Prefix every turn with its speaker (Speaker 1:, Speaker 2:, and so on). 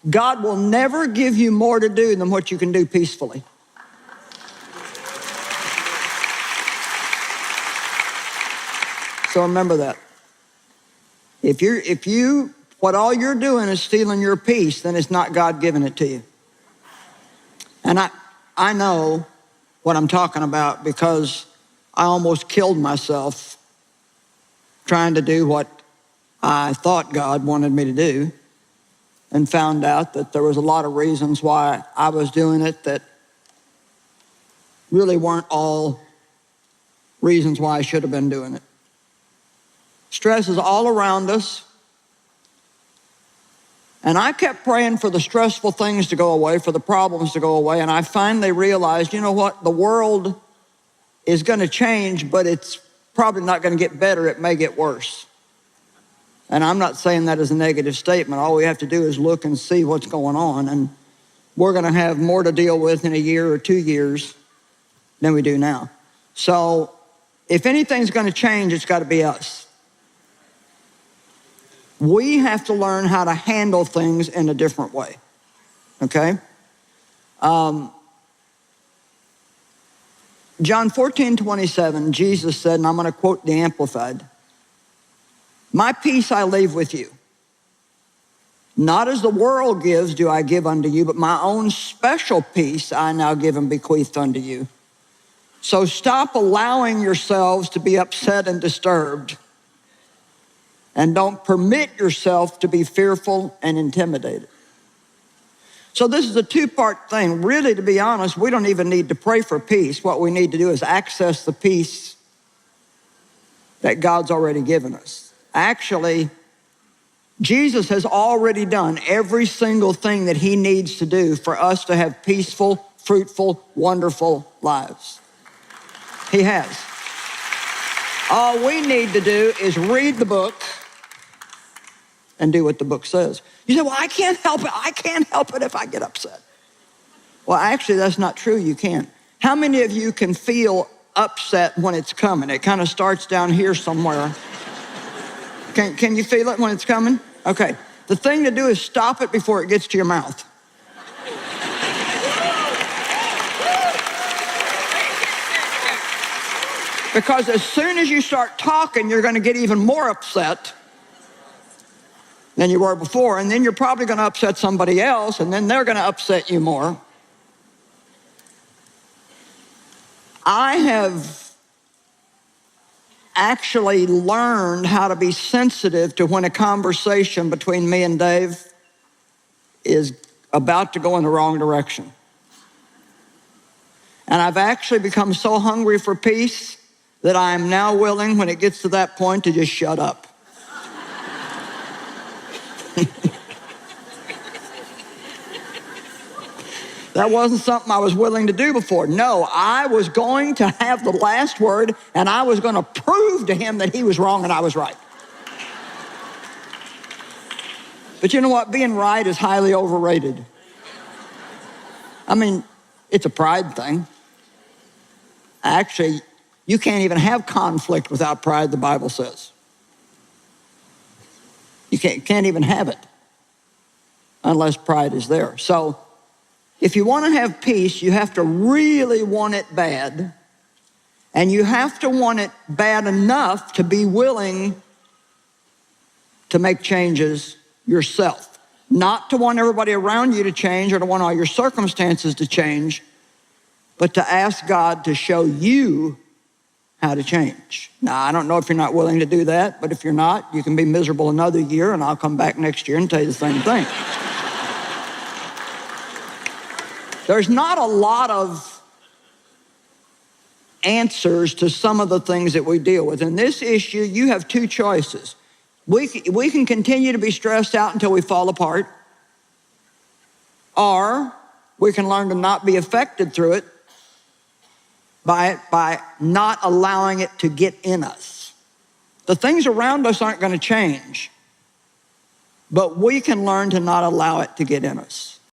Speaker 1: God will never give you more to do than what you can do peacefully. So remember that. What all you're doing is stealing your peace, then it's not God giving it to you. And I know what I'm talking about because I almost killed myself trying to do what I thought God wanted me to do, and found out that there was a lot of reasons why I was doing it that really weren't all reasons why I should have been doing it. Stress is all around us. And I kept praying for the stressful things to go away, for the problems to go away, and I finally realized, you know what? The world is going to change, but it's probably not going to get better. It may get worse. And I'm not saying that as a negative statement. All we have to do is look and see what's going on, and we're going to have more to deal with in a year or 2 years than we do now. So if anything's going to change, it's got to be us. We have to learn how to handle things in a different way, okay? John 14:27, Jesus said, and I'm going to quote the Amplified, "My peace I leave with you. Not as the world gives do I give unto you, but my own special peace I now give and bequeath unto you. So stop allowing yourselves to be upset and disturbed, and don't permit yourself to be fearful and intimidated." So this is a two-part thing. Really, to be honest, we don't even need to pray for peace. What we need to do is access the peace that God's already given us. Actually, Jesus has already done every single thing that he needs to do for us to have peaceful, fruitful, wonderful lives. He has. All we need to do is read the book and do what the book says. You say, well, I can't help it. I can't help it if I get upset. Well, actually, that's not true. You can't. How many of you can feel upset when it's coming? It kind of starts down here somewhere. Can you feel it when it's coming? Okay. The thing to do is stop it before it gets to your mouth. Because as soon as you start talking, you're going to get even more upset than you were before, and then you're probably going to upset somebody else, and then they're going to upset you more. I have actually learned how to be sensitive to when a conversation between me and Dave is about to go in the wrong direction. And I've actually become so hungry for peace that I am now willing, when it gets to that point, to just shut up. That wasn't something I was willing to do before. No, I was going to have the last word, and I was going to prove to him that he was wrong and I was right. But you know what? Being right is highly overrated. I mean, it's a pride thing. Actually, you can't even have conflict without pride, the Bible says. You can't even have it unless pride is there. So if you want to have peace, you have to really want it bad. And you have to want it bad enough to be willing to make changes yourself. Not to want everybody around you to change or to want all your circumstances to change, but to ask God to show you how to change. Now, I don't know if you're not willing to do that, but if you're not, you can be miserable another year, and I'll come back next year and tell you the same thing. There's not a lot of answers to some of the things that we deal with. In this issue, you have two choices. We can continue to be stressed out until we fall apart, or we can learn to not be affected through it by not allowing it to get in us. The things around us aren't going to change, but we can learn to not allow it to get in us.